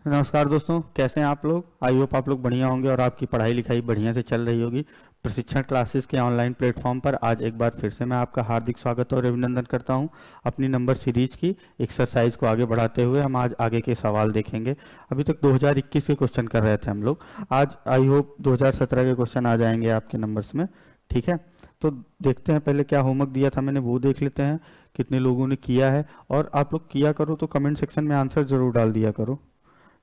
नमस्कार दोस्तों, कैसे हैं आप लोग। आई होप आप लोग बढ़िया होंगे और आपकी पढ़ाई लिखाई बढ़िया से चल रही होगी। प्रशिक्षण क्लासेस के ऑनलाइन प्लेटफॉर्म पर आज एक बार फिर से मैं आपका हार्दिक स्वागत और अभिनंदन करता हूं। अपनी नंबर सीरीज की एक्सरसाइज को आगे बढ़ाते हुए हम आज आगे के सवाल देखेंगे। अभी तक 2021 के क्वेश्चन कर रहे थे हम लोग। आज आई होप 2017 के क्वेश्चन आ जाएंगे आपके नंबर्स में। ठीक है, तो देखते हैं पहले क्या होमवर्क दिया था मैंने, वो देख लेते हैं कितने लोगों ने किया है। और आप लोग किया करो तो कमेंट सेक्शन में आंसर जरूर डाल दिया करो।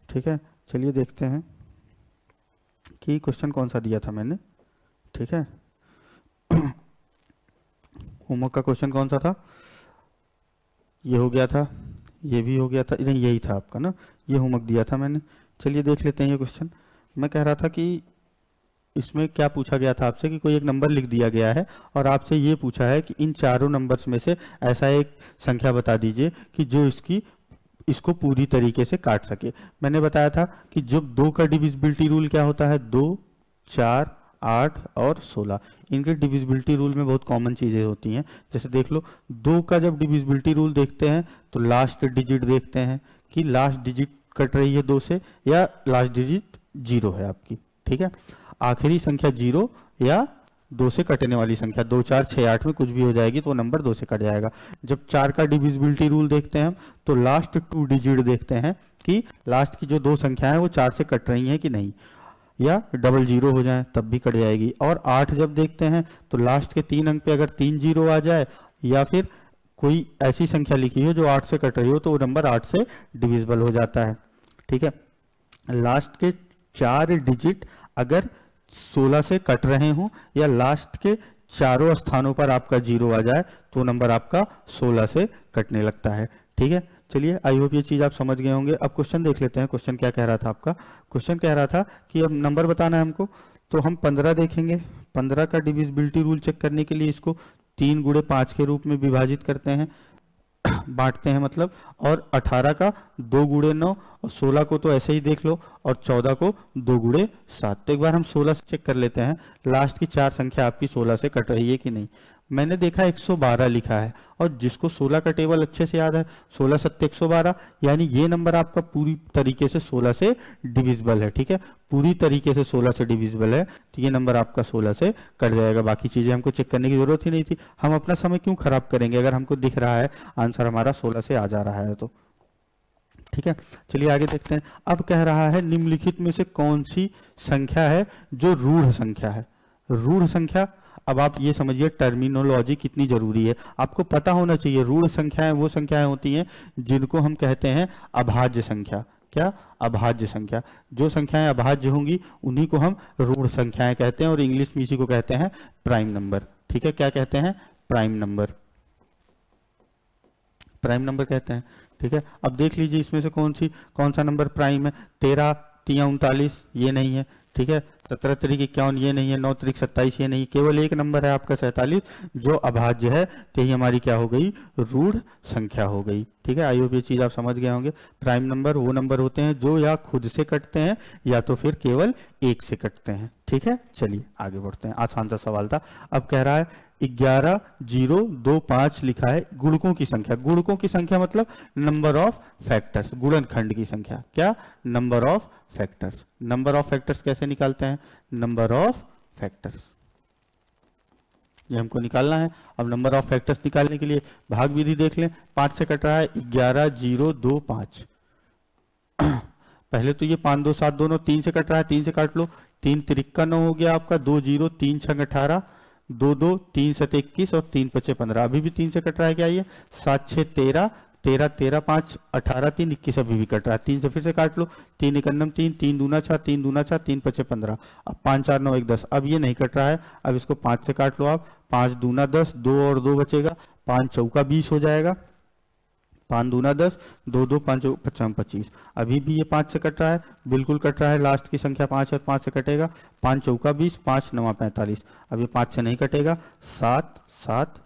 ठीक है, चलिए देखते हैं कि क्वेश्चन कौन सा दिया था मैंने। ठीक है, होमवर्क का क्वेश्चन कौन सा था, ये हो गया था, ये भी हो गया था, नहीं यही था आपका ना, ये होमवर्क दिया था मैंने। चलिए देख लेते हैं ये क्वेश्चन। मैं कह रहा था कि इसमें क्या पूछा गया था आपसे कि कोई एक नंबर लिख दिया गया है और आपसे ये पूछा है कि इन चारों नंबर्स में से ऐसा एक संख्या बता दीजिए कि जो इसको पूरी तरीके से काट सके। मैंने बताया था कि जब दो का डिविजिबिलिटी रूल क्या होता है, 2, 4, 8 और 16। इनके डिविजिबिलिटी रूल में बहुत कॉमन चीजें होती हैं। जैसे देख लो, 2 का जब डिविजिबिलिटी रूल देखते हैं तो लास्ट डिजिट देखते हैं कि लास्ट डिजिट कट रही है 2 से या लास्ट डिजिट 0 है आपकी। ठीक है, आखिरी संख्या 0 या 2 से कटने वाली संख्या 2, 4, 6, 8 में कुछ भी हो जाएगी तो नंबर 2 से कट जाएगा। जब 4 का डिविजिबिलिटी रूल देखते हैं हम तो लास्ट 2 डिजिट देखते हैं कि लास्ट की जो 2 संख्याएं वो 4 से कट रही हैं कि नहीं, या डबल 0 हो जाए तब भी कट जाएगी। और 8 जब देखते हैं तो लास्ट के 3 अंक पे अगर 3 0 आ जाए या फिर कोई ऐसी संख्या लिखी हो जो 8 से कट रही हो तो वो नंबर 8 से डिविजिबल हो जाता है। ठीक है, लास्ट के 4 डिजिट अगर 16 से कट रहे हो या लास्ट के चारों स्थानों पर आपका 0 आ जाए तो नंबर आपका 16 से कटने लगता है। ठीक है, चलिए आई होप ये चीज आप समझ गए होंगे। अब क्वेश्चन देख लेते हैं। क्वेश्चन क्या कह रहा था आपका, क्वेश्चन कह रहा था कि अब नंबर बताना है हमको, तो हम 15 देखेंगे। 15 का डिविजिबिलिटी रूल चेक करने के लिए इसको 3 गुणे 5 के रूप में विभाजित करते हैं, बांटते हैं मतलब। और 18 का 2 गुणे 9 और 16 को तो ऐसे ही देख लो और 14 को 2 गुणे 7। तो एक बार हम 16 से चेक कर लेते हैं लास्ट की 4 संख्या आपकी 16 से कट रही है कि नहीं। मैंने देखा 112 लिखा है और जिसको 16 का टेबल अच्छे से याद है, 16 7 112, यानी ये नंबर आपका पूरी तरीके से 16 से डिविजिबल है। ठीक है, पूरी तरीके से 16 से डिविजिबल है तो ये नंबर आपका 16 से कट जाएगा। बाकी चीजें हमको चेक करने की जरूरत ही नहीं थी। हम अपना समय क्यों खराब करेंगे अगर हमको दिख रहा है आंसर हमारा 16 से आ जा रहा है तो। ठीक है, चलिए आगे देखते हैं। अब कह रहा है निम्नलिखित में से कौन सी संख्या है जो रूढ़ संख्या है। रूढ़ संख्या, अब आप ये समझिए टर्मिनोलॉजी कितनी जरूरी है, आपको पता होना चाहिए। रूढ़ संख्याएं वो संख्याएं होती हैं जिनको हम कहते हैं अभाज्य संख्या। क्या? अभाज्य संख्या। जो संख्याएं अभाज्य होंगी उन्हीं को हम रूढ़ संख्याएं कहते हैं और इंग्लिश में इसी को कहते हैं प्राइम नंबर। ठीक है, क्या कहते हैं? प्राइम नंबर, प्राइम नंबर कहते हैं। ठीक है, अब देख लीजिए इसमें से कौन सा नंबर प्राइम है। 13 3 39 ये नहीं है। ठीक है, 17 3 51 ये नहीं है, 9 3 27 ये नहीं, केवल एक नंबर है आपका 47 जो अभाज्य है। तो यही हमारी क्या हो गई? रूढ़ संख्या हो गई। ठीक है, आई होप ये चीज आप समझ गए होंगे। प्राइम नंबर वो नंबर होते हैं जो या खुद से कटते हैं या तो फिर केवल एक से कटते हैं। ठीक है, चलिए आगे बढ़ते हैं। आसान सा सवाल था। अब कह रहा है 11 0 2 5 लिखा है गुणकों की संख्या। गुणकों की संख्या मतलब नंबर ऑफ फैक्टर्स, गुणनखंड की संख्या। क्या? Number of factors. Number of factors कैसे निकालते हैं? नंबर ऑफ फैक्टर्स ये हमको निकालना है। अब नंबर ऑफ फैक्टर्स निकालने के लिए भाग विधि देख लें। 5 से कट रहा है 11 0 2 5। पहले तो ये 5 2 7 दोनों 3 से कट रहा है, 3 से काट लो। 3 3 9 हो गया आपका, 2 0 3 6 18, 2 2 3 7 21 और 3 5 15। अभी भी 3 से कट रहा है। क्या ये? 7 6 13 13 13 5 18 3 21 अभी भी कट रहा है। 3 से फिर से काट लो। 3 1 3 3 दूना 6 3 दूना 6 3 5 15। अब 5 4 9 1 10। अब ये नहीं कट रहा है, अब इसको 5 से काट लो आप। 5 दूना 10, 2 और 2 बचेगा, 5 चौका 20 हो जाएगा। 5 दूना 10, 2 2 5 25। अभी भी ये 5 से कट रहा है, बिल्कुल कट रहा है। लास्ट की संख्या 5 है, 5 से कटेगा। 5 चौका 20, 5 9 45। अब ये 5 से नहीं कटेगा। 7 7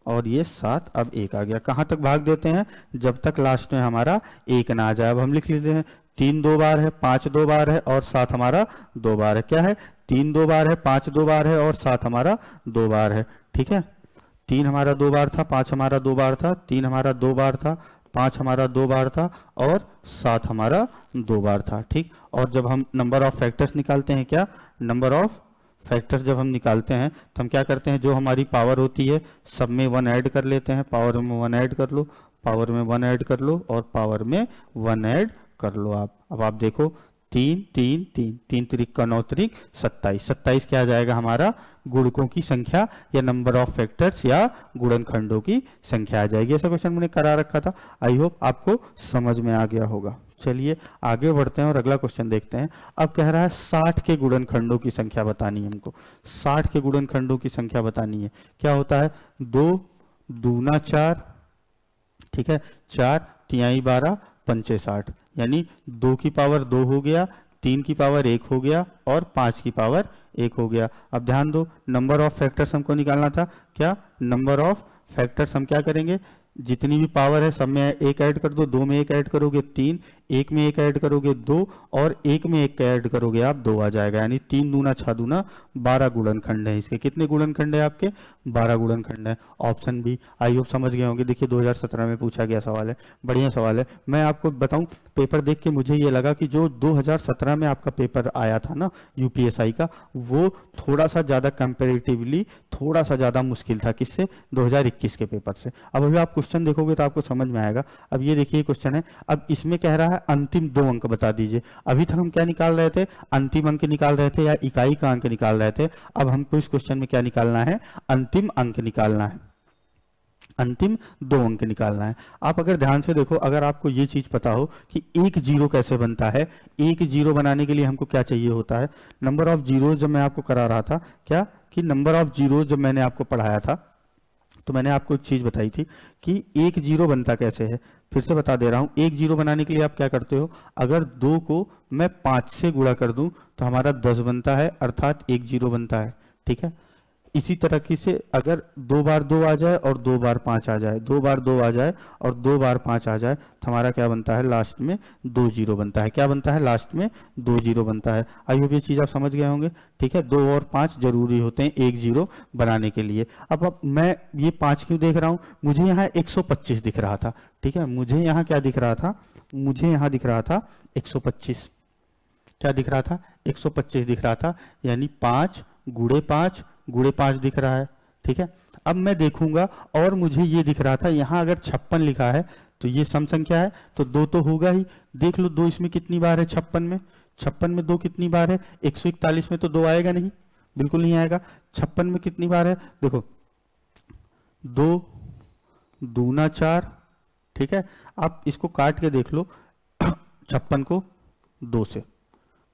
और ये 7, अब 1 आ गया। कहाँ तक भाग देते हैं? जब तक लास्ट में हमारा 1 ना आ जाए। अब हम लिख लेते हैं 3 2 बार है, 5 2 बार है और 7 हमारा 2 बार है। क्या है? 3 2 बार है, 5 2 बार है और 7 हमारा 2 बार है। ठीक है, 3 हमारा 2 बार था, 5 हमारा 2 बार था, 3 हमारा 2 बार था, 5 हमारा 2 बार था और 7 हमारा 2 बार था, ठीक। और जब हम नंबर ऑफ फैक्टर्स निकालते हैं, क्या नंबर ऑफ फैक्टर्स जब हम निकालते हैं तो हम क्या करते हैं, जो हमारी पावर होती है सब में 1 ऐड कर लेते हैं, पावर में 1 ऐड कर लो, पावर में 1 ऐड कर लो और पावर में 1 ऐड कर लो आप। अब आप देखो 3 3 3 3 त्रिक का 9 त्रिक 27, 27 क्या आ जाएगा हमारा, गुणकों की संख्या या नंबर ऑफ फैक्टर्स या गुणनखंडों की संख्या आ जाएगी। ऐसा क्वेश्चन मैंने करा रखा था, आई होप आपको समझ में आ गया होगा। चलिए आगे बढ़ते हैं और अगला क्वेश्चन देखते हैं। अब कह रहा है 60 के गुणनखंडों की संख्या बतानी है हमको, 60 के गुणनखंडों की संख्या बतानी है। क्या होता है, 2 दूना 4, ठीक है, 4 तिहाई 12 पंचे 60, यानी 2 की पावर 2 हो गया, 3 की पावर 1 हो गया और 5 की पावर 1 हो गया। अब ध्यान दो, नंबर ऑफ फैक्टर्स हमको निकालना था, क्या नंबर ऑफ फैक्टर्स हम क्या करेंगे, जितनी भी पावर है सब में 1 ऐड कर दो, 2 में 1 ऐड करोगे 3, 1 में 1 ऐड करोगे 2 और 1 में 1 ऐड करोगे आप 2 आ जाएगा, यानी 3 दूना 6 दूना 12 गुणनखंड है इसके। कितने गुणनखंड है आपके, 12 गुणनखंड है। ऑप्शन बी, आई होप समझ गए होंगे। देखिए 2017 में पूछा गया सवाल है, बढ़िया सवाल है। मैं आपको बताऊं, पेपर देख के मुझे ये लगा कि जो 2017 में आपका पेपर आया था ना यूपीएसआई का, वो थोड़ा सा ज़्यादा कंपेरेटिवली थोड़ा सा ज़्यादा मुश्किल था, किससे, 2021 के पेपर से। अब अभी आप क्वेश्चन देखोगे तो आपको समझ में आएगा। अब ये देखिए क्वेश्चन है, अब इसमें कह रहा है अंतिम 2 अंक बता दीजिए। अभी तक हम क्या निकाल रहे थे, अंतिम अंक निकाल रहे थे या इकाई का अंक निकाल रहे थे। अब हमको इस क्वेश्चन में क्या निकालना है, अंतिम अंक निकालना है, अंतिम 2 अंक निकालना है। आप अगर ध्यान से देखो, अगर आपको ये चीज पता हो कि 1 जीरो कैसे बनता है, 1 जीरो बनाने के लिए हमको क्या चाहिए होता है, नंबर ऑफ जीरोज जब मैं आपको करा रहा था, क्या कि नंबर ऑफ जीरोज जब मैंने आपको पढ़ाया था तो मैंने आपको एक चीज बताई थी कि 1 जीरो बनता कैसे है। फिर से बता दे रहा हूं, 1 जीरो बनाने के लिए आप क्या करते हो, अगर 2 को मैं 5 से गुणा कर दूं तो हमारा 10 बनता है, अर्थात 1 जीरो बनता है, ठीक है। इसी तरह से अगर 2 बार 2 आ जाए और 2 बार 5 आ जाए, 2 बार 2 आ जाए और 2 बार 5 आ जाए तो हमारा क्या बनता है, लास्ट में 2 जीरो बनता है। क्या बनता है, लास्ट में 2 जीरो बनता है। आई होप ये चीज आप समझ गए होंगे, ठीक है। 2 और 5 जरूरी होते हैं 1 जीरो बनाने के लिए। अब मैं ये 5 क्यों देख रहा हूं, मुझे यहाँ 125 दिख रहा था, ठीक है। मुझे यहाँ क्या दिख रहा था, मुझे यहाँ दिख रहा था 125, क्या दिख रहा था, 125 दिख रहा था, यानी 5 गुणे 5 गुणे 5 दिख रहा है, ठीक है। अब मैं देखूंगा और मुझे ये दिख रहा था, यहाँ अगर 56 लिखा है तो ये सम संख्या है तो 2 तो होगा ही। देख लो 2 इसमें कितनी बार है, 56 में, 56 में 2 कितनी बार है, 141 में तो 2 आएगा नहीं, बिल्कुल नहीं आएगा। 56 में कितनी बार है, देखो 2 दूना 4, ठीक है। आप इसको काट के देख लो 56 को 2 से,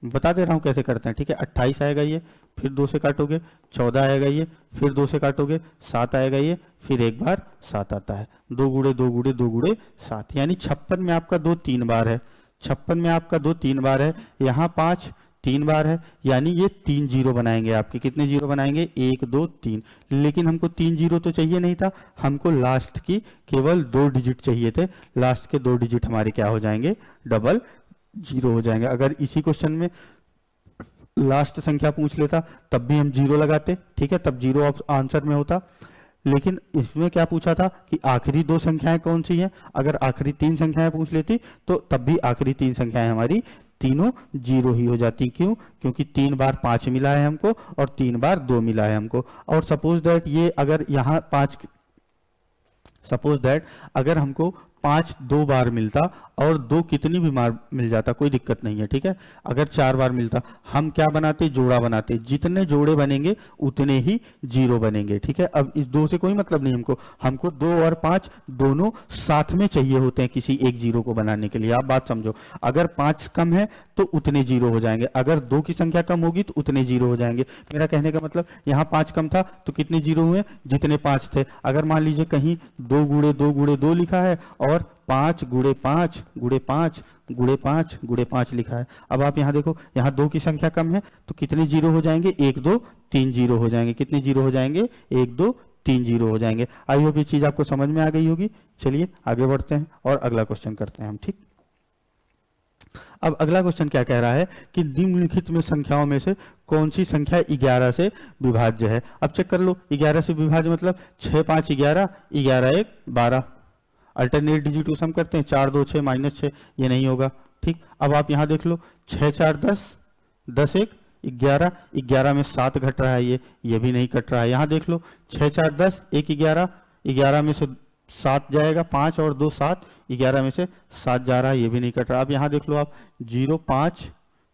बता दे रहा हूं कैसे करते हैं, ठीक है। 28 आएगा ये, फिर 2 से काटोगे, 14 आएगा ये, फिर 2 से काटोगे, 7 आएगा ये, फिर एक बार 7 आता है, 2 गुणे 2 गुणे 2 गुणे 7, यानी 56 में आपका 2 3 बार है, 56 में आपका 2 3 बार है, यहाँ 5 3 बार है, यानी ये 3 जीरो बनाएंगे आपके। कितने जीरो बनाएंगे, 1 2 3। लेकिन हमको 3 जीरो तो चाहिए नहीं था, हमको लास्ट की केवल 2 डिजिट चाहिए थे। लास्ट के 2 डिजिट हमारे क्या हो जाएंगे, डबल जीरो हो जाएंगे। अगर इसी क्वेश्चन में लास्ट संख्या पूछ लेता तब भी हम जीरो लगाते, ठीक है, तब जीरो आंसर में होता। लेकिन इसमें क्या पूछा था कि आखिरी 2 संख्याएं कौन सी हैं, अगर आखिरी 3 संख्याएं पूछ लेती तो तब भी आखिरी 3 संख्याएं हमारी तीनों जीरो ही हो जाती। क्यों, क्योंकि 3 बार 5 मिला है हमको और 3 बार 2 मिला है हमको। और सपोज दैट ये अगर यहाँ 5, सपोज दैट अगर हमको 5 2 बार मिलता और 2 कितनी भी बार मिल जाता, कोई दिक्कत नहीं है, ठीक है। अगर 4 बार मिलता, हम क्या बनाते, जोड़ा बनाते, जितने जोड़े बनेंगे उतने ही जीरो बनेंगे, ठीक है। अब इस 2 से कोई मतलब नहीं हमको 2 और 5 दोनों साथ में चाहिए होते हैं किसी एक जीरो को बनाने के लिए। आप बात समझो, अगर 5 कम है तो उतने जीरो हो जाएंगे, अगर 2 की संख्या कम होगी तो उतने जीरो हो जाएंगे। मेरा कहने का मतलब यहाँ 5 कम था तो कितने जीरो हुए, जितने 5 थे। अगर मान लीजिए कहीं 2 गुणे 2 गुणे 2 लिखा है और 5 गुणे 5 गुणे 5 गुणे 5 गुणे 5 लिखा है। अब आप यहाँ देखो, यहाँ 2 की संख्या कम है तो कितने जीरो हो जाएंगे, 1 2 3 जीरो हो जाएंगे। कितने जीरो हो जाएंगे, 1 2 3 जीरो हो जाएंगे। आई होप ये चीज आपको समझ में आ गई होगी। चलिए आगे बढ़ते हैं और अगला क्वेश्चन करते हैं हम, ठीक। अब अगला क्वेश्चन क्या कह रहा है कि निम्नलिखित में संख्याओं में से कौन सी संख्या 11 से विभाज्य है। अब चेक कर लो, 11 से विभाज्य मतलब 6 5 11, 11 1 12। अल्टरनेट डिजिट को सम करते हैं, 4 2 6 -6, ये नहीं होगा। ठीक, अब आप यहाँ देख लो 6 4 10, 10 1 11, 11 में 7 घट रहा है, ये भी नहीं कट रहा है। यहाँ देख लो 6 4 10 1 11, 11 में से 7 जाएगा, 5 और 2 7, 11 में से 7 जा रहा है, ये भी नहीं कट रहा। अब यहाँ देख लो आप 0 5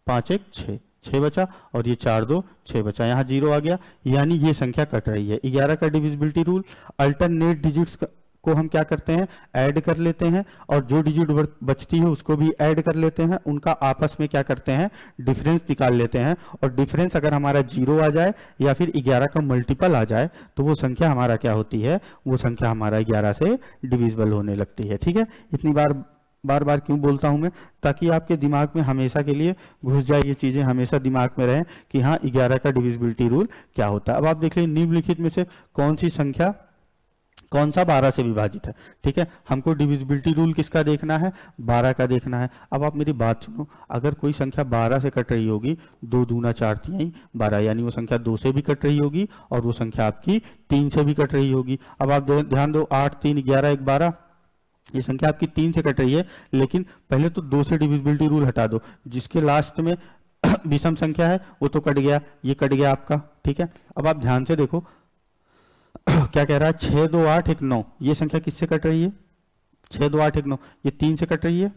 5 1 6, 6 बचा, और ये 4 2 6 बचा, यहाँ 0 आ गया, यानी ये संख्या कट रही है। 11 का डिविजिबिलिटी रूल, अल्टरनेट डिजिट्स को हम क्या करते हैं, ऐड कर लेते हैं, और जो डिजिट बचती है उसको भी ऐड कर लेते हैं, उनका आपस में क्या करते हैं, डिफरेंस निकाल लेते हैं, और डिफरेंस अगर हमारा 0 आ जाए या फिर 11 का मल्टीपल आ जाए तो वो संख्या हमारा क्या होती है, वो संख्या हमारा 11 से डिविजिबल होने लगती है। ठीक है, इतनी बार बार क्यों बोलता हूं मैं, ताकि आपके दिमाग में हमेशा के लिए घुस जाए, ये चीजें हमेशा दिमाग में रहें कि हाँ 11 का डिविजिबिलिटी रूल क्या होता है। अब आप देख लीजिए निम्नलिखित में से कौन सी संख्या, कौन सा 12 से विभाजित है। ठीक है, हमको डिविजिबिलिटी रूल किसका देखना है, 12 का देखना है। अब आप मेरी बात सुनो, अगर कोई संख्या 12 से कट रही होगी, 2 दूना 4 तिहाई 12, यानी वो संख्या 2 से भी कट रही होगी और वो संख्या आपकी 3 से भी कट रही होगी। अब आप ध्यान दो, 8 3 11 1 12, ये संख्या आपकी 3 से कट रही है, लेकिन पहले तो 2 से डिविजिबिलिटी रूल हटा दो, जिसके लास्ट में विषम संख्या है वो तो कट गया, ये कट गया आपका। ठीक है, अब आप ध्यान से देखो क्या कह रहा है, 6 2 8 1 9, ये संख्या किससे कट रही है, 6 2 8 1 9, ये 3 से कट रही है,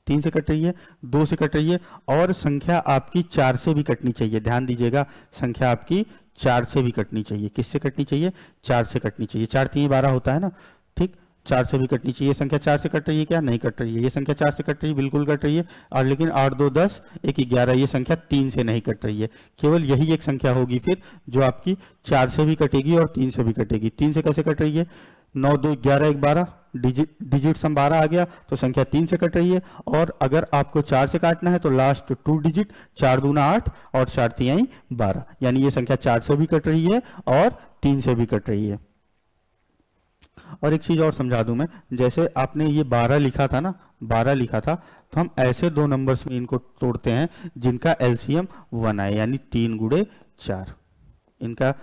3 से कट रही है, 2 से कट रही है, और संख्या आपकी 4 से भी कटनी चाहिए। ध्यान दीजिएगा, संख्या आपकी 4 से भी कटनी चाहिए। किससे कटनी चाहिए, 4 से कटनी चाहिए। 4 3 12 होता है ना, ठीक, 4 से भी कटनी चाहिए। संख्या 4 से कट रही है क्या, नहीं कट रही है। ये संख्या 4 से कट रही है, बिल्कुल कट रही है, और लेकिन 8 2 10 1 11, ये संख्या 3 से नहीं कट रही है। केवल यही एक संख्या होगी फिर जो आपकी 4 से भी कटेगी और 3 से भी कटेगी। 3 से कैसे कट रही है, 9 2 11 1 12, डिजिट सम 12 आ गया, तो संख्या 3 से कट रही है। और अगर आपको 4 से काटना है तो लास्ट 2 डिजिट, 4 दूना 8 और 4 तिहाई 12, यानी ये संख्या 4 से भी कट रही है और 3 से भी कट रही है। और एक चीज और समझा दूं मैं, जैसे आपने ये 12 लिखा था ना, 12 लिखा था, तो हम ऐसे दो नंबर्स में इनको तोड़ते हैं जिनका एलसीएम 1 आए, यानी 3 गुणे 4, इनका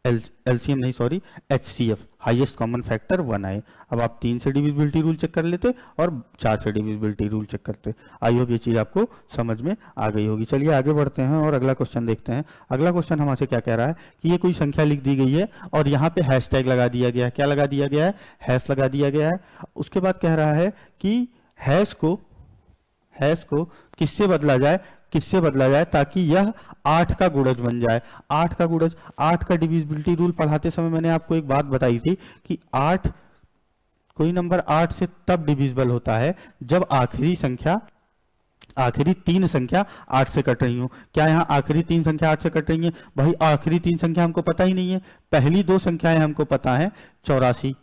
एलसीएम नहीं sorry HCF highest common factor 1 आए। अब आप 3 से डिविजिबिलिटी रूल चेक कर लेते और 4 से डिविजिबिलिटी रूल चेक करते। आई होप ये चीज आपको समझ में आ गई होगी। चलिए आगे बढ़ते हैं और अगला क्वेश्चन देखते हैं। अगला क्वेश्चन हमसे क्या कह रहा है कि ये कोई संख्या लिख दी गई है और यहाँ पे हैशटैग लगा दिया गया है। क्या लगा दिया गया है, हैश लगा दिया गया है। उसके बाद कह रहा है कि हैश को किससे बदला जाए, किससे बदला जाए ताकि यह 8 का गुणज बन जाए। 8 का गुणज, 8 का डिविजिबिलिटी रूल पढ़ाते समय मैंने आपको एक बात बताई थी कि 8, कोई नंबर 8 से तब डिविजिबल होता है जब आखिरी 3 संख्या 8 से कट रही हो। क्या यहाँ आखिरी 3 संख्या 8 से कट रही है? भाई आखिरी 3 संख्या हमको पता ही नहीं है। पहली 2 संख्याएं हमको पता है 84,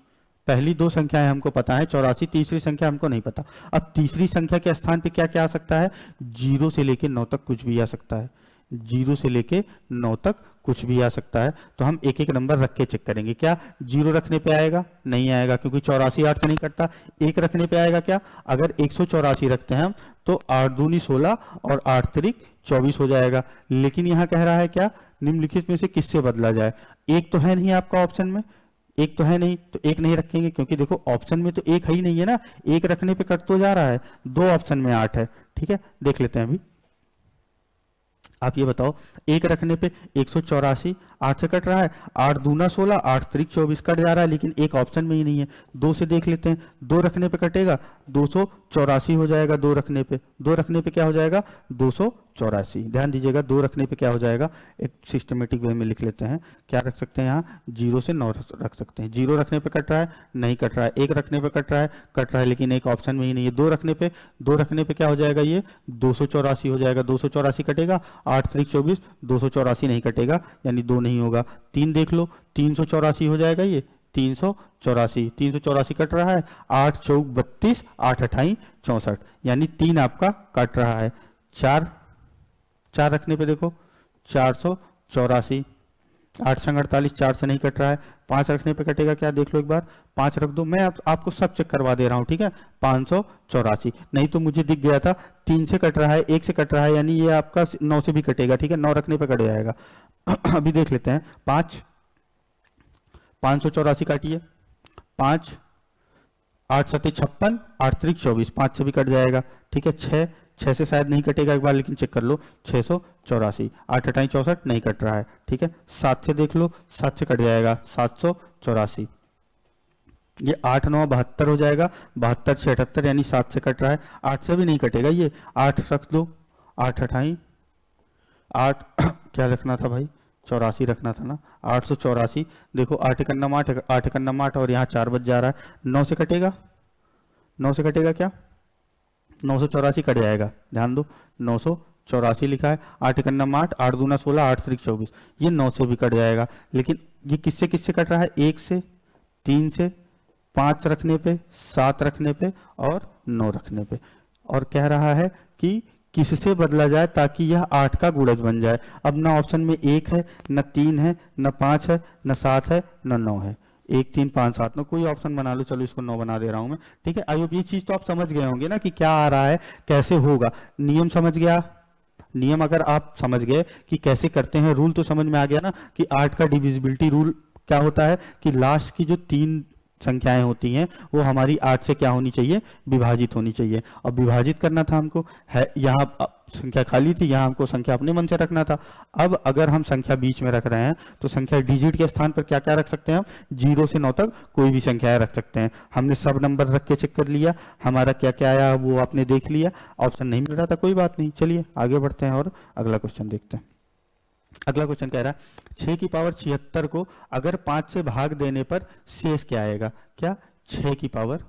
पहली 2 संख्याएं हमको पता है 84, तीसरी संख्या हमको नहीं पता। अब तीसरी संख्या के स्थान पे क्या क्या आ सकता है, 0 से लेके 9 तक कुछ भी आ सकता है, 0 से लेके 9 तक कुछ भी आ सकता है। तो हम एक एक नंबर रख के चेक करेंगे। क्या 0 रखने पे आएगा? नहीं आएगा, क्योंकि 84 8 से नहीं कटता। 1 रखने पे आएगा क्या? अगर 184 रखते हैं हम तो 8 दूनी 16 और 8 तिरिक 24 हो जाएगा। लेकिन यहाँ कह रहा है क्या, निम्नलिखित में से किससे बदला जाए। एक तो है नहीं आपका ऑप्शन में, एक तो है नहीं, तो एक नहीं रखेंगे, क्योंकि देखो ऑप्शन में तो एक है ही नहीं है ना, एक रखने पे कट तो जा रहा है। 2 ऑप्शन में 8 है। ठीक है, देख लेते हैं अभी। आप ये बताओ, 1 रखने पे 184 8 से कट रहा है, 8 दूना 16 8 तिरिक 24 कट जा रहा है, लेकिन एक ऑप्शन में ही नहीं है। 2 से देख लेते हैं, 2 रखने पे कटेगा 284 हो जाएगा। 2 रखने पे क्या हो जाएगा, 284। ध्यान दीजिएगा, 2 रखने पे क्या हो जाएगा, एक सिस्टमेटिक वे में लिख लेते हैं। क्या रख सकते हैं यहाँ, 0 से 9 रख सकते हैं। 0 रखने पे कट रहा है, नहीं कट रहा है। 1 रखने पे कट रहा है लेकिन एक ऑप्शन में ही नहीं है। 2 रखने पे क्या हो जाएगा, ये 284 हो जाएगा। 284 कटेगा, 8 तिरिक 24, 284 नहीं कटेगा, यानी 2 नहीं होगा। 3 देख लो, 384 हो जाएगा, ये 384 कट रहा है। 8 चौक 32, 8 अठाई 64, यानी 3 आपका कट रहा है। 4 रखने पे देखो 484, 8 संग 48, 4 से नहीं कट रहा है। 5 रखने पे कटेगा क्या, देख लो एक बार। 5 रख दो, मैं आपको सब चेक करवा दे रहा हूँ, ठीक है। 584, नहीं तो मुझे दिख गया था 3 से कट रहा है, 1 से कट रहा है, यानी ये आपका 9 से भी कटेगा, ठीक है। 9 रखने पे कट जाएगा। अभी देख लेते हैं। 584 काटिए, 5, 8 सत्ते 56, 8 त्रिक 24, 5 से भी कट जाएगा, ठीक है। 6 से शायद नहीं कटेगा एक बार, लेकिन चेक कर लो, 684, 8 अठाई 64 नहीं कट रहा है, ठीक है। 7 से देख लो, 7 से कट जाएगा 784, ये 8 9 72 हो जाएगा, 72 से 78 यानी 7 से कट रहा है, 8 से भी नहीं कटेगा ये, 8 रख दो, 8 अठाई 8 क्या रखना था भाई, 84 रखना था ना, 884, देखो 8 एकन्नम 8, 8 एकन्नम 8 और यहाँ 4 बच जा रहा है, 9 से कटेगा, 9 से कटेगा क्या, 984 कट जाएगा, ध्यान दो 984 लिखा है, 8 एकन्नम 8, 8 दूना 16, 8 त्रिक 24, ये 9 से भी कट जाएगा। लेकिन ये किससे किससे कट रहा है, 1 से, 3 से, 5 रखने पे, 7 रखने पे और 9 रखने पे, और कह रहा है कि किससे बदला जाए ताकि यह 8 का गुणज बन जाए। अब ना ऑप्शन में 1 है, न 3 है, न 5 है, न 7 है, न 9 है, 1 3 5 7 9 कोई ऑप्शन बना लो, चलो इसको 9 बना दे रहा हूं मैं, ठीक है। आई होप ये चीज तो आप समझ गए होंगे ना कि क्या आ रहा है, कैसे होगा, नियम समझ गया, नियम अगर आप समझ गए कि कैसे करते हैं, रूल तो समझ में आ गया ना कि 8 का डिविजिबिलिटी रूल क्या होता है कि लास्ट की जो 3 संख्याएं होती हैं वो हमारी 8 से क्या होनी चाहिए, विभाजित होनी चाहिए, और विभाजित करना था हमको, है यहाँ संख्या खाली थी, यहाँ हमको संख्या अपने मन से रखना था। अब अगर हम संख्या बीच में रख रहे हैं तो संख्या डिजिट के स्थान पर क्या क्या रख सकते हैं हम, 0 से 9 तक कोई भी संख्याएं रख सकते हैं। हमने सब नंबर रख के चेक कर लिया, हमारा क्या क्या आया वो आपने देख लिया, ऑप्शन नहीं मिल रहा था, कोई बात नहीं, चलिए आगे बढ़ते हैं और अगला क्वेश्चन देखते हैं। अगला क्वेश्चन कह रहा है 6 की पावर 76 को अगर 5 से भाग देने पर शेष क्या आएगा, क्या 6 की पावर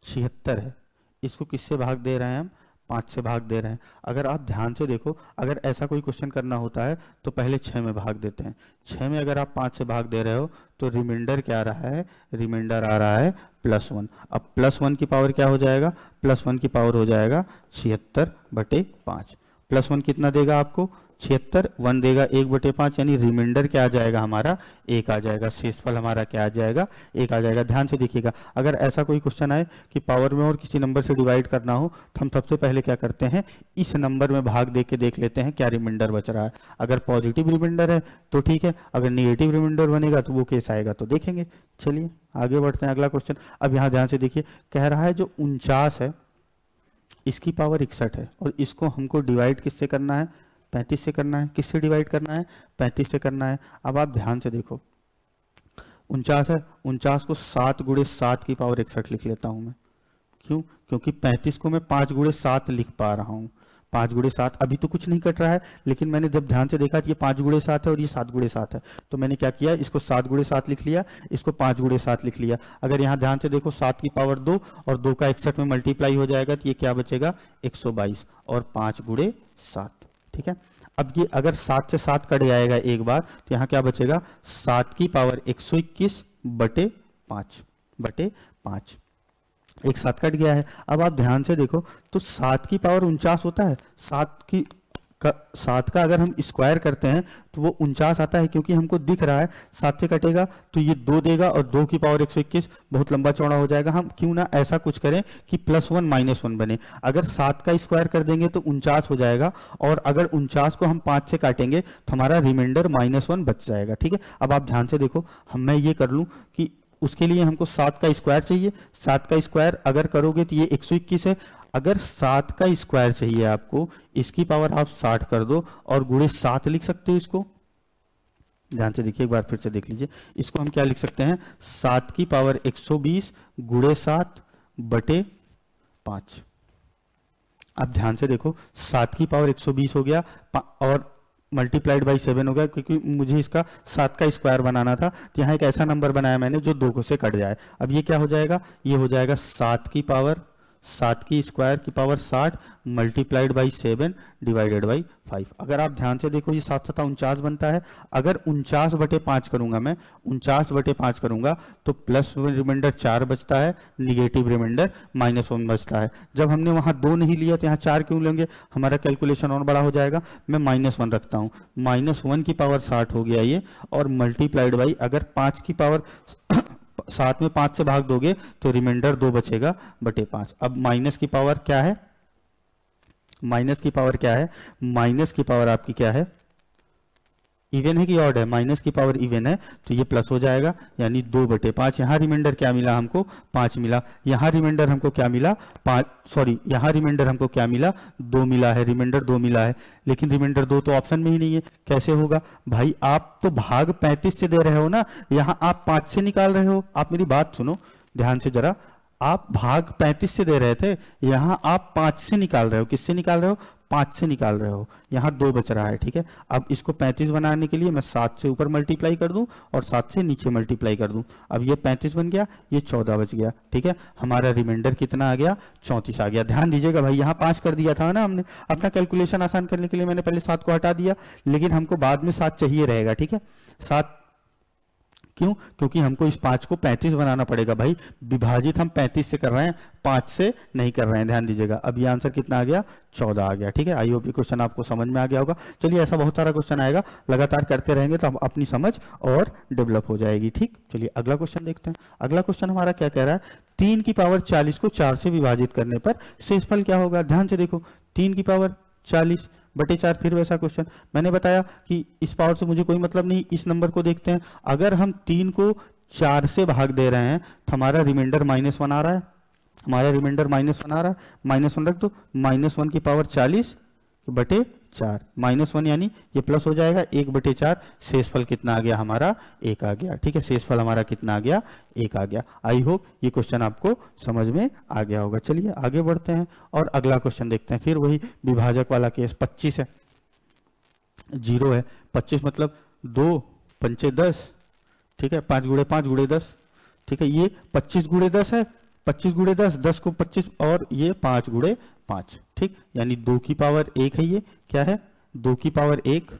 76 है, इसको किससे भाग दे रहे हैं हम, 5 से भाग दे रहे हैं। अगर आप ध्यान से देखो, अगर ऐसा कोई क्वेश्चन करना होता है तो पहले 6 में भाग देते हैं, 6 में अगर आप 5 से भाग दे रहे हो तो रिमाइंडर क्या आ रहा है, रिमाइंडर आ रहा है +1। अब +1 की पावर क्या हो जाएगा, +1 की पावर हो जाएगा 76/5, +1 कितना देगा आपको 76, 1 देगा 1/5, यानी रिमाइंडर क्या आ जाएगा हमारा 1 आ जाएगा, शेषफल हमारा क्या आ जाएगा 1 आ जाएगा। ध्यान से देखिएगा, अगर ऐसा कोई क्वेश्चन आए कि पावर में और किसी नंबर से डिवाइड करना हो तो हम सबसे पहले क्या करते हैं, इस नंबर में भाग दे के देख लेते हैं क्या रिमाइंडर बच रहा है। अगर पॉजिटिव रिमाइंडर है तो ठीक है, अगर निगेटिव रिमाइंडर बनेगा तो वो केस आएगा तो देखेंगे। चलिए आगे बढ़ते हैं, अगला क्वेश्चन। अब यहाँ ध्यान से देखिए, कह रहा है जो 49 है इसकी पावर 61 है और इसको हमको डिवाइड किससे करना है, 35 से करना है। किससे डिवाइड करना है, 35 से करना है। अब आप ध्यान से देखो, 49 है, 49 को 7 गुणे 7 की पावर 61 लिख लेता हूं मैं। क्यों, क्योंकि 35 को मैं 5 गुणे 7 लिख पा रहा हूं, 5 गुणे 7, अभी तो कुछ नहीं कट रहा है, लेकिन मैंने जब ध्यान से देखा कि ये 5 गुणे 7 है और ये 7 गुणे 7 है, तो मैंने क्या किया, इसको 7 गुणे 7 लिख लिया, इसको 5 गुणे 7 लिख लिया। अगर यहाँ ध्यान से देखो 7 की पावर 2 और 2 का 61 में मल्टीप्लाई हो जाएगा तो ये क्या बचेगा 122 और 5 गुणे 7, ठीक है। अब ये अगर 7 से 7 कट जाएगा एक बार तो यहाँ क्या बचेगा, 7 की पावर 121/5, एक 7 कट गया है। अब आप ध्यान से देखो तो 7 की पावर 49 होता है, 7 का अगर हम स्क्वायर करते हैं तो वो 49 आता है, क्योंकि हमको दिख रहा है 7 से कटेगा तो ये 2 देगा और 2 की पावर 121, बहुत लंबा चौड़ा हो जाएगा। हम क्यों ना ऐसा कुछ करें कि +1 -1 बने, अगर 7 का स्क्वायर कर देंगे तो 49 हो जाएगा, और अगर 49 को हम 5 से काटेंगे तो हमारा रिमाइंडर -1 बच जाएगा, ठीक है। अब आप ध्यान से देखो, मैं ये कर लूँ कि उसके लिए हमको 7 का स्क्वायर चाहिए, 7 का स्क्वायर अगर करोगे तो ये 121 है, अगर 7 का स्क्वायर चाहिए आपको, इसकी पावर आप 60 कर दो और गुणे 7 लिख सकते हो इसको। ध्यान से देखिए, एक बार फिर से देख लीजिए, इसको हम क्या लिख सकते हैं, 7 की पावर 120 गुणे 7/5। अब ध्यान से देखो, 7 की पावर 120 हो गया और मल्टीप्लाइड बाई 7 हो गया, क्योंकि मुझे इसका 7 का स्क्वायर बनाना था, तो यहाँ एक ऐसा नंबर बनाया मैंने जो 2 से कट जाए। अब ये क्या हो जाएगा, ये हो जाएगा 7 की स्क्वायर की power 60 multiplied by 7 divided by 5। अगर आप ध्यान से देखो ये 7 7 49 बनता है, अगर 49/5 करूंगा मैं, 49/5 करूंगा तो प्लस रिमाइंडर 4 बचता है, निगेटिव रिमाइंडर -1 बचता है। जब हमने वहां 2 नहीं लिया तो यहाँ 4 क्यों लेंगे, हमारा कैलकुलेशन और बड़ा हो जाएगा। मैं -1 रखता हूँ, -1 की पावर 60 हो गया ये, और मल्टीप्लाइड बाई, अगर 5 की पावर 7 में 5 से भाग दोगे तो रिमाइंडर 2 बचेगा बटे 5। अब माइनस की पावर क्या है, माइनस की पावर क्या है, माइनस की पावर आपकी क्या है इवन है कि ऑड है, माइनस की पावर इवन है तो ये प्लस हो जाएगा, यानी 2/5। यहाँ रिमाइंडर क्या मिला हमको, 5 मिला। यहाँ रिमाइंडर हमको क्या मिला, 5, सॉरी यहाँ रिमाइंडर हमको क्या मिला, 2 मिला है, रिमाइंडर 2 मिला है। लेकिन रिमाइंडर 2 तो ऑप्शन में ही नहीं है, कैसे होगा भाई, आप तो भाग 35 से दे रहे हो ना, यहाँ आप 5 से निकाल रहे हो। आप मेरी बात सुनो ध्यान से जरा, आप भाग 35 से दे रहे थे, यहाँ आप 5 से निकाल रहे हो। किससे निकाल रहे हो, 5 से निकाल रहे हो। यहाँ 2 बच रहा है, ठीक है। अब इसको 35 बनाने के लिए मैं 7 से ऊपर मल्टीप्लाई कर दूं और 7 से नीचे मल्टीप्लाई कर दूं। अब ये 35 बन गया, ये 14 बच गया, ठीक है। हमारा रिमाइंडर कितना आ गया, 34 आ गया। ध्यान दीजिएगा भाई, यहाँ 5 कर दिया था ना हमने, अपना कैलकुलेशन आसान करने के लिए मैंने पहले 7 को हटा दिया, लेकिन हमको बाद में 7 चाहिए रहेगा, ठीक है। 7 क्यों, क्योंकि हमको इस 5 को 35 बनाना पड़ेगा भाई। विभाजित हम 35 से कर रहे हैं, 5 से नहीं कर रहे हैं, ध्यान दीजिएगा। अब ये आंसर कितना आ गया, 14 आ गया, ठीक है। आई होप ये क्वेश्चन आपको समझ में आ गया होगा। चलिए ऐसा बहुत सारा क्वेश्चन आएगा, लगातार करते रहेंगे तो अपनी समझ और डेवलप हो जाएगी, ठीक। चलिए अगला क्वेश्चन देखते हैं। अगला क्वेश्चन हमारा क्या कह रहा है, 3 की पावर 40 को 4 से विभाजित करने पर शेषफल क्या होगा। ध्यान से देखो, 3 की पावर 40/4, फिर वैसा क्वेश्चन। मैंने बताया कि इस पावर से मुझे कोई मतलब नहीं, इस नंबर को देखते हैं। अगर हम 3 को 4 से भाग दे रहे हैं तो हमारा रिमाइंडर -1 आ रहा है, हमारा रिमाइंडर -1 आ रहा है, -1 रख दो, -1 की पावर 40/4, -1 यानी ये प्लस हो जाएगा, 1/4। शेषफल कितना आ गया हमारा, 1 आ गया, ठीक है। शेषफल हमारा कितना आ गया, 1 आ गया। आई होप ये क्वेश्चन आपको समझ में आ गया होगा। चलिए आगे बढ़ते हैं और अगला क्वेश्चन देखते हैं। फिर वही विभाजक वाला केस, 25 है, 0 है, 25 मतलब 2 पंचे 10, ठीक है, 5 गुणे 5 गुणे 10, ठीक है। ये 25 गुणे 10 है, 25 गुणे 10, 10 को 25, और ये 5 गुणे 5, ठीक, यानी 2 की पावर 1 है। ये क्या है, 2 की पावर 1,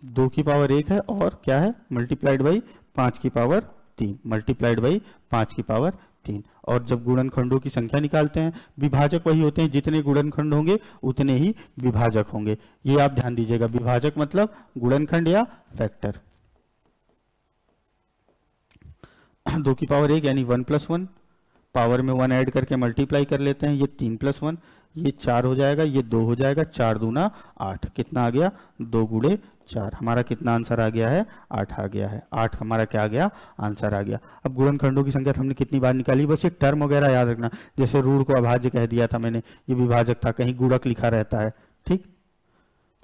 2 की पावर 1 है, और क्या है, मल्टीप्लाइड बाई 5 की पावर 3, मल्टीप्लाइड बाई 5 की पावर 3। और जब गुणनखंडों की संख्या निकालते हैं, विभाजक वही होते हैं, जितने गुणनखंड होंगे उतने ही विभाजक होंगे। ये आप ध्यान दीजिएगा, विभाजक मतलब गुणनखंड या फैक्टर। 2 की पावर 1 यानी 1 + 1, पावर में 1 ऐड करके मल्टीप्लाई कर लेते हैं, ये 3 + 1, ये 4 हो जाएगा, ये 2 हो जाएगा, 4 दूना 8, कितना आ गया, 2 गुणे 4। हमारा कितना आंसर आ गया है, 8 आ गया है। 8 हमारा क्या आ गया, आंसर आ गया। अब गुणनखंडों की संख्या हमने कितनी बार निकाली, बस ये टर्म वगैरह याद रखना। जैसे रूढ़ को अभाज्य कह दिया था मैंने, ये विभाजक था, कहीं गुणक लिखा रहता है, ठीक।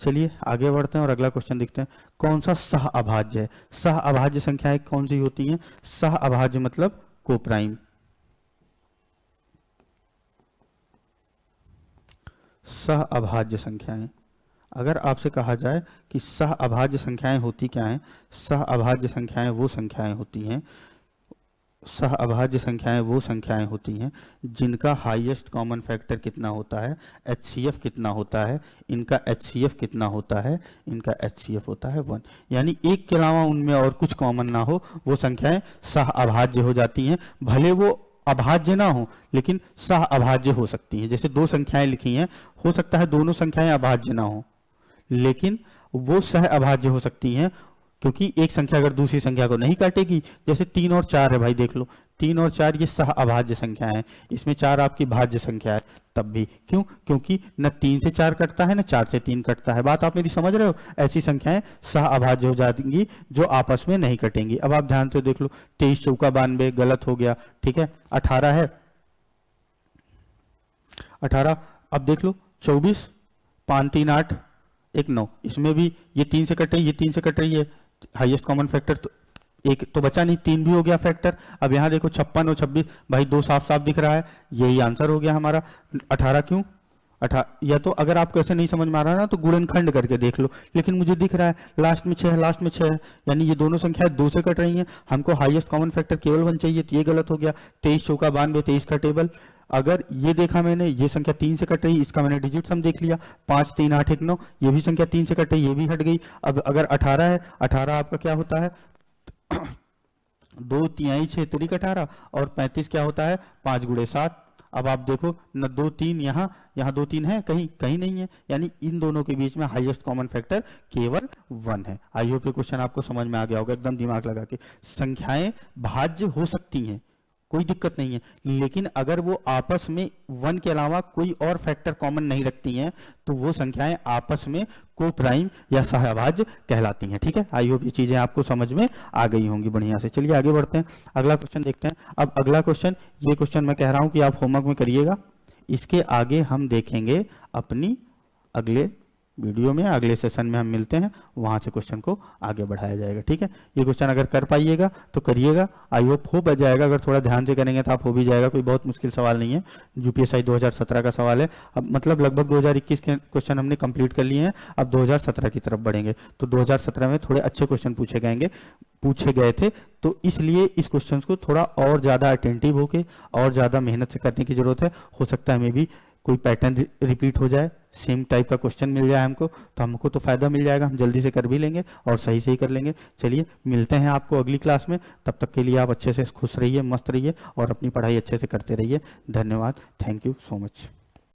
चलिए आगे बढ़ते हैं और अगला क्वेश्चन देखते हैं। कौन सा सह अभाज्य है। सह अभाज्य संख्याएं कौन सी होती हैं, सह अभाज्य मतलब कोप्राइम। सह अभाज्य संख्याएं, अगर आपसे कहा जाए कि सह अभाज्य संख्याएं होती क्या हैं, सह अभाज्य संख्याएं वो संख्याएं होती हैं, सह अभाज्य संख्याएं वो संख्याएं होती हैं जिनका हाईएस्ट कॉमन फैक्टर कितना होता है, HCF कितना होता है, इनका HCF कितना होता है, इनका HCF होता है 1। यानी एक के अलावा उनमें और कुछ कॉमन ना हो, वो संख्याएं सह अभाज्य हो जाती हैं। भले वो अभाज्य ना हो, लेकिन सह अभाज्य हो सकती हैं। जैसे 2 संख्याएं लिखी हैं, हो सकता है दोनों संख्याएं अभाज्य ना हो, लेकिन वो सह अभाज्य हो सकती हैं, क्योंकि एक संख्या अगर दूसरी संख्या को नहीं काटेगी। जैसे 3 और 4 है भाई, देख लो 3 और 4 ये सह अभाज्य संख्या है, इसमें 4 आपकी भाज्य संख्या है, तब भी क्यों, क्योंकि न 3 से 4 कटता है, न 4 से 3 कटता है। बात आप मेरी समझ रहे हो, ऐसी संख्याएं सह अभाज्य हो जाएंगी जो आपस में नहीं कटेंगी। अब आप ध्यान से देख लो, 23 चौका 92 गलत हो गया, ठीक है। 18 है, 18, अब देख लो 24, 5 3 8 1 9, इसमें भी ये 3 से कट रही है, ये 3 से कट रही है, हाईएस्ट कॉमन फैक्टर तो एक तो बचा नहीं, 3 भी हो गया फैक्टर। अब यहाँ देखो 56 और 26, भाई 2 साफ साफ दिख रहा है, यही आंसर हो गया हमारा। 18 क्यों, 18, या तो अगर आपको ऐसे नहीं समझ में आ रहा ना तो गुणनखंड करके देख लो, लेकिन मुझे दिख रहा है लास्ट में 6 है, लास्ट में 6 है, यानी ये दोनों संख्याएं 2 से कट रही हैं, हमको हाईएस्ट कॉमन फैक्टर केवल 1 चाहिए, तो ये गलत हो गया। 23 चौका 92, 23 का टेबल। अगर ये देखा मैंने, ये संख्या 3 से कट रही, इसका मैंने डिजिट सम देख लिया, 5 3 8 1 9, ये भी संख्या 3 से कट रही, ये भी हट गई। अब अगर 18 है, 18 आपका क्या होता है 2 तिहाई 6 त्रिक 18, और 35 क्या होता है 5 गुणे 7। अब आप देखो न 2 3 यहाँ 2 3 है, कहीं कहीं नहीं है, यानी इन दोनों के बीच में हाईएस्ट कॉमन फैक्टर केवल 1 है। आई होप ये क्वेश्चन आपको समझ में आ गया होगा, एकदम दिमाग लगा के। संख्याएं भाज्य हो सकती हैं, कोई दिक्कत नहीं है। लेकिन अगर वो आपस में 1 के अलावा कोई और फैक्टर कॉमन नहीं रखती हैं तो वो संख्याएं आपस में को प्राइम या सहभाज्य कहलाती हैं। ठीक है, आई होप ये चीजें आपको समझ में आ गई होंगी बढ़िया से। चलिए आगे बढ़ते हैं, अगला क्वेश्चन देखते हैं। अब अगला क्वेश्चन, ये क्वेश्चन मैं कह रहा हूं कि आप होमवर्क में करिएगा, इसके आगे हम देखेंगे अपनी अगले वीडियो में, अगले सेशन में हम मिलते हैं, वहां से क्वेश्चन को आगे बढ़ाया जाएगा। ठीक है, ये क्वेश्चन अगर कर पाइएगा तो करिएगा, आई होप हो बच जाएगा। अगर थोड़ा ध्यान से करेंगे तो आप हो भी जाएगा, कोई बहुत मुश्किल सवाल नहीं है, यूपीएससी 2017 का सवाल है। अब मतलब लगभग 2021 के क्वेश्चन हमने कंप्लीट कर लिए हैं, अब 2017 की तरफ बढ़ेंगे। तो 2017 में थोड़े अच्छे क्वेश्चन पूछे गए थे, तो इसलिए इस क्वेश्चन को थोड़ा और ज़्यादा अटेंटिव होके और ज़्यादा मेहनत से करने की जरूरत है। हो सकता है हमें भी कोई पैटर्न रिपीट हो जाए, सेम टाइप का क्वेश्चन मिल जाए हमको, तो हमको तो फायदा मिल जाएगा, हम जल्दी से कर भी लेंगे और सही से ही कर लेंगे। चलिए मिलते हैं आपको अगली क्लास में, तब तक के लिए आप अच्छे से खुश रहिए, मस्त रहिए और अपनी पढ़ाई अच्छे से करते रहिए। धन्यवाद, थैंक यू सो मच।